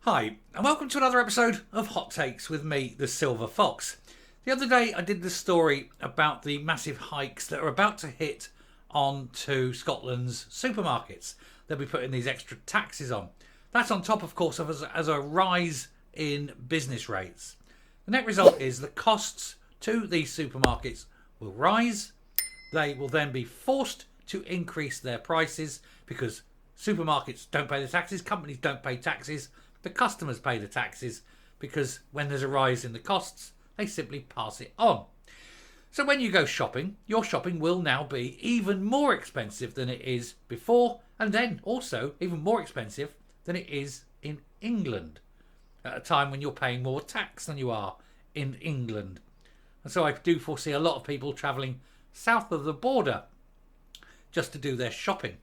Hi, and welcome to another episode of Hot Takes with me, the Silver Fox. The other day I did this story about the massive hikes that are about to hit onto Scotland's supermarkets. They'll be putting these extra taxes on. That's on top, of course, of as a rise in business rates. The net result is the costs to these supermarkets will rise. They will then be forced to increase their prices because supermarkets don't pay the taxes, companies don't pay taxes. The customers pay the taxes because when there's a rise in the costs, they simply pass it on. So when you go shopping, your shopping will now be even more expensive than it is before, and then also even more expensive than it is in England at a time when you're paying more tax than you are in England. And so I do foresee a lot of people travelling south of the border just to do their shopping.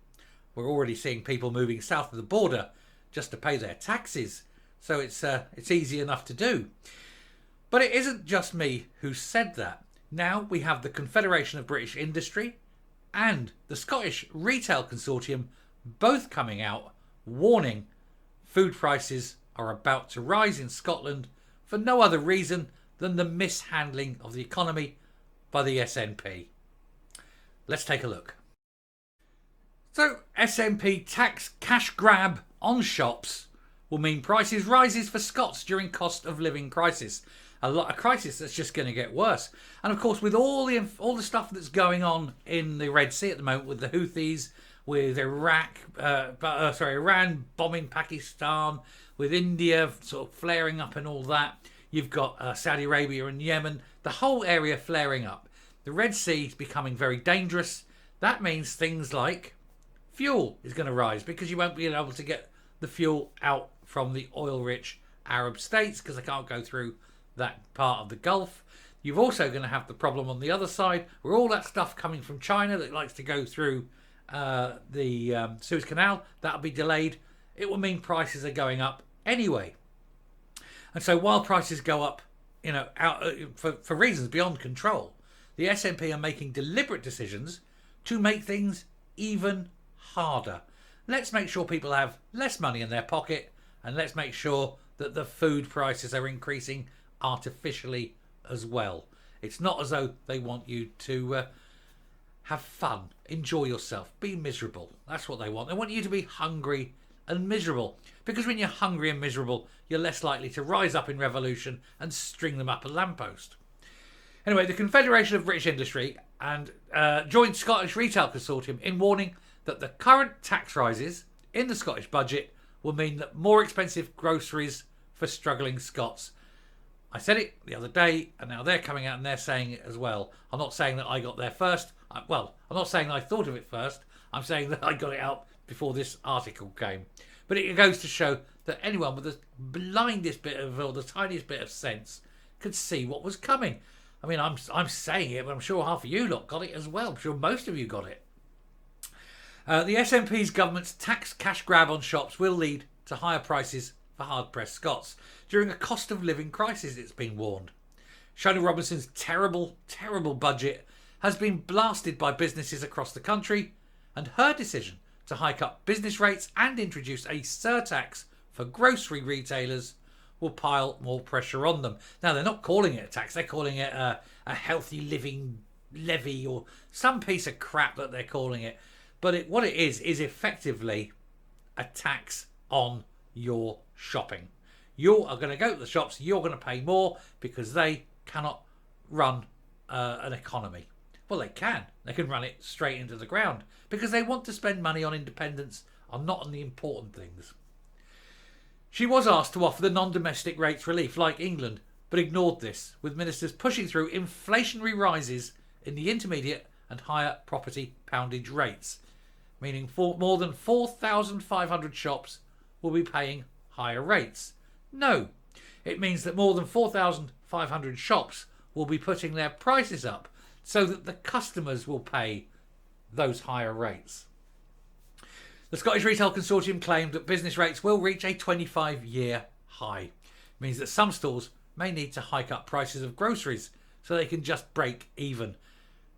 We're already seeing people moving south of the border just to pay their taxes, so it's easy enough to do. But it isn't just me who said that. Now we have the Confederation of British Industry and the Scottish Retail Consortium both coming out warning food prices are about to rise in Scotland for no other reason than the mishandling of the economy by the SNP. Let's take a look. So SNP tax cash grab on shops will mean prices rises for Scots during cost of living crisis. A crisis that's just going to get worse. And of course, with all the stuff that's going on in the Red Sea at the moment, with the Houthis, with Iran bombing Pakistan, with India sort of flaring up and all that, you've got Saudi Arabia and Yemen, the whole area flaring up. The Red Sea is becoming very dangerous. That means things like fuel is going to rise because you won't be able to get the fuel out from the oil-rich Arab states because they can't go through that part of the Gulf. You're also going to have the problem on the other side where all that stuff coming from China that likes to go through the Suez Canal, that'll be delayed. It will mean prices are going up anyway. And so while prices go up, for reasons beyond control, the SNP are making deliberate decisions to make things even harder. Let's make sure people have less money in their pocket, and let's make sure that the food prices are increasing artificially as well. It's not as though they want you to have fun, enjoy yourself, be miserable. That's what they want. They want you to be hungry and miserable, because when you're hungry and miserable, you're less likely to rise up in revolution and string them up a lamppost. Anyway, the Confederation of British Industry and joined Scottish Retail Consortium in warning that the current tax rises in the Scottish budget will mean that more expensive groceries for struggling Scots. I said it the other day, and now they're coming out and they're saying it as well. I'm not saying that I got there first. I'm not saying I thought of it first. I'm saying that I got it out before this article came. But it goes to show that anyone with the blindest bit of, or the tiniest bit of sense could see what was coming. I mean, I'm saying it, but I'm sure half of you lot got it as well. I'm sure most of you got it. The SNP's government's tax cash grab on shops will lead to higher prices for hard-pressed Scots during a cost of living crisis, it's been warned. Shona Robinson's terrible, terrible budget has been blasted by businesses across the country, and her decision to hike up business rates and introduce a surtax for grocery retailers will pile more pressure on them. Now, they're not calling it a tax, they're calling it a healthy living levy or some piece of crap that they're calling it. But what it is effectively a tax on your shopping. You are going to go to the shops, you're going to pay more because they cannot run an economy. Well, they can. They can run it straight into the ground because they want to spend money on independence and not on the important things. She was asked to offer the non-domestic rates relief like England, but ignored this, with ministers pushing through inflationary rises in the intermediate and higher property poundage rates, meaning more than 4,500 shops will be paying higher rates. No, it means that more than 4,500 shops will be putting their prices up so that the customers will pay those higher rates. The Scottish Retail Consortium claimed that business rates will reach a 25-year high. It means that some stores may need to hike up prices of groceries so they can just break even.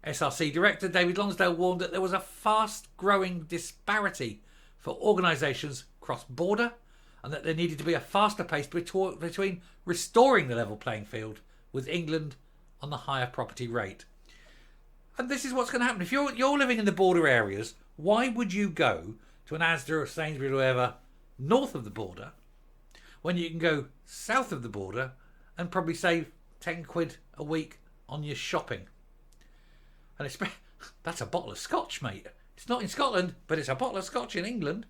SRC Director David Lonsdale warned that there was a fast-growing disparity for organisations cross-border and that there needed to be a faster pace between restoring the level playing field with England on the higher property rate. And this is what's going to happen. If you're living in the border areas, why would you go to an Asda or Sainsbury's or whatever north of the border when you can go south of the border and probably save 10 quid a week on your shopping? And that's a bottle of scotch, mate. It's not in Scotland, but it's a bottle of scotch in England.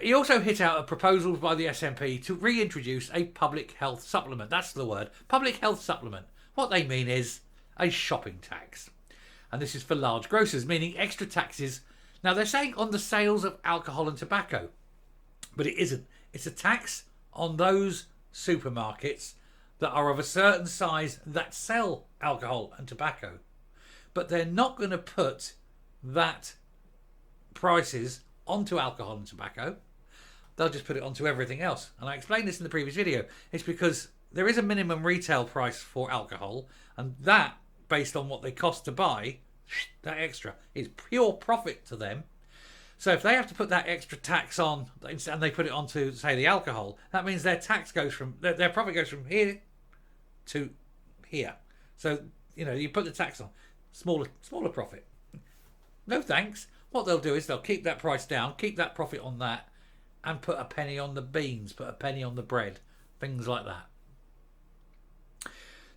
He also hit out a proposal by the SNP to reintroduce a public health supplement. That's the word. Public health supplement. What they mean is a shopping tax. And this is for large grocers, meaning extra taxes. Now, they're saying on the sales of alcohol and tobacco, but it isn't. It's a tax on those supermarkets that are of a certain size that sell alcohol and tobacco. But they're not going to put that prices onto alcohol and tobacco. They'll just put it onto everything else. And I explained this in the previous video. It's because there is a minimum retail price for alcohol, and that, based on what they cost to buy, that extra is pure profit to them. So if they have to put that extra tax on and they put it onto, say, the alcohol, that means their tax goes from their profit goes from here to here. So, you put the tax on, smaller profit. No thanks. What they'll do is they'll keep that price down, keep that profit on that, and put a penny on the beans, put a penny on the bread, things like that.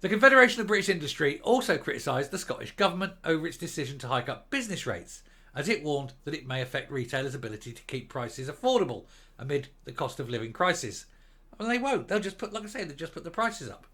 The Confederation of British Industry also criticised the Scottish Government over its decision to hike up business rates, as it warned that it may affect retailers' ability to keep prices affordable amid the cost of living crisis. Well, they won't. They'll just put, like I say, they'll just put the prices up.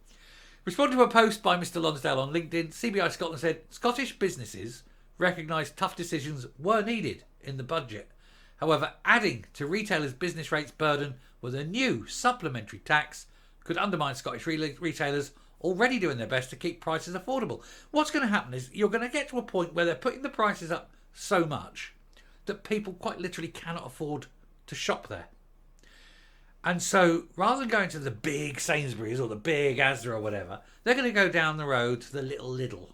Responding to a post by Mr. Lonsdale on LinkedIn, CBI Scotland said Scottish businesses recognised tough decisions were needed in the budget. However, adding to retailers' business rates burden with a new supplementary tax could undermine Scottish retailers already doing their best to keep prices affordable. What's going to happen is you're going to get to a point where they're putting the prices up so much that people quite literally cannot afford to shop there. And so rather than going to the big Sainsbury's or the big Asda or whatever, they're going to go down the road to the little Lidl.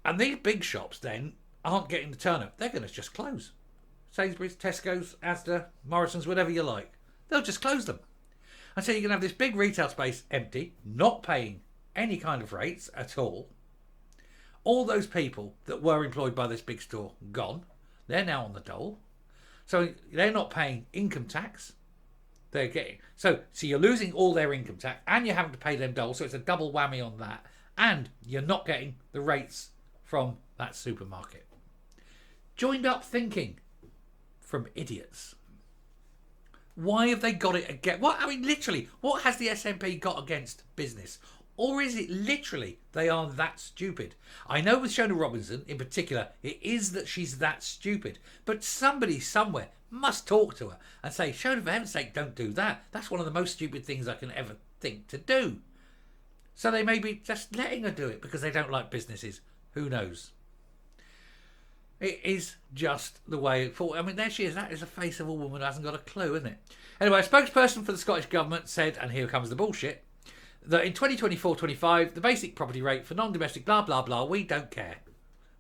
And these big shops then aren't getting the turnout. They're going to just close. Sainsbury's, Tesco's, Asda, Morrison's, whatever you like. They'll just close them. And so you're going to have this big retail space empty, not paying any kind of rates at all. All those people that were employed by this big store, gone. They're now on the dole. So they're not paying income tax. They're getting... So you're losing all their income tax and you're having to pay them dole. So it's a double whammy on that. And you're not getting the rates from that supermarket. Joined up thinking from idiots. Why have they got it again? Literally, what has the SNP got against business? Or is it literally they are that stupid? I know with Shona Robison in particular, it is that she's that stupid. But somebody somewhere must talk to her and say, Shona, for heaven's sake, don't do that. That's one of the most stupid things I can ever think to do. So they may be just letting her do it because they don't like businesses. Who knows? It is just the way it falls. There she is. That is the face of a woman who hasn't got a clue, isn't it? Anyway, a spokesperson for the Scottish Government said, and here comes the bullshit, that in 2024-25, the basic property rate for non-domestic blah, blah, blah, we don't care.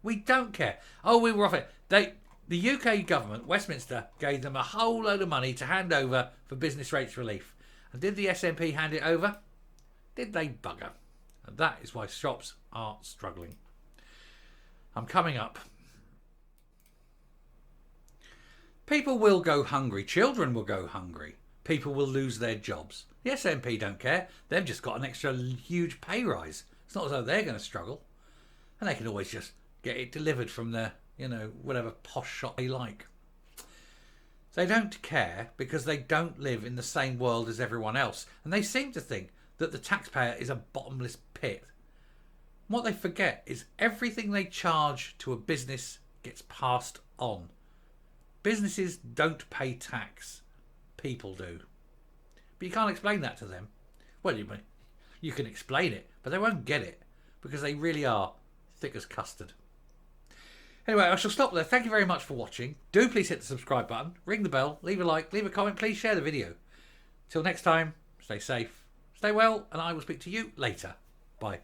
We don't care. Oh, we were off it. The UK government, Westminster, gave them a whole load of money to hand over for business rates relief. And did the SNP hand it over? Did they bugger? And that is why shops are struggling. I'm coming up. People will go hungry. Children will go hungry. People will lose their jobs. The SNP don't care. They've just got an extra huge pay rise. It's not as though they're going to struggle. And they can always just get it delivered from their, whatever posh shop they like. They don't care because they don't live in the same world as everyone else. And they seem to think that the taxpayer is a bottomless pit. What they forget is everything they charge to a business gets passed on. Businesses don't pay tax. People do. But you can't explain that to them. Well, you can explain it, but they won't get it because they really are thick as custard. Anyway, I shall stop there. Thank you very much for watching. Do please hit the subscribe button, ring the bell, leave a like, leave a comment, please share the video. Till next time, stay safe, stay well, and I will speak to you later. Bye.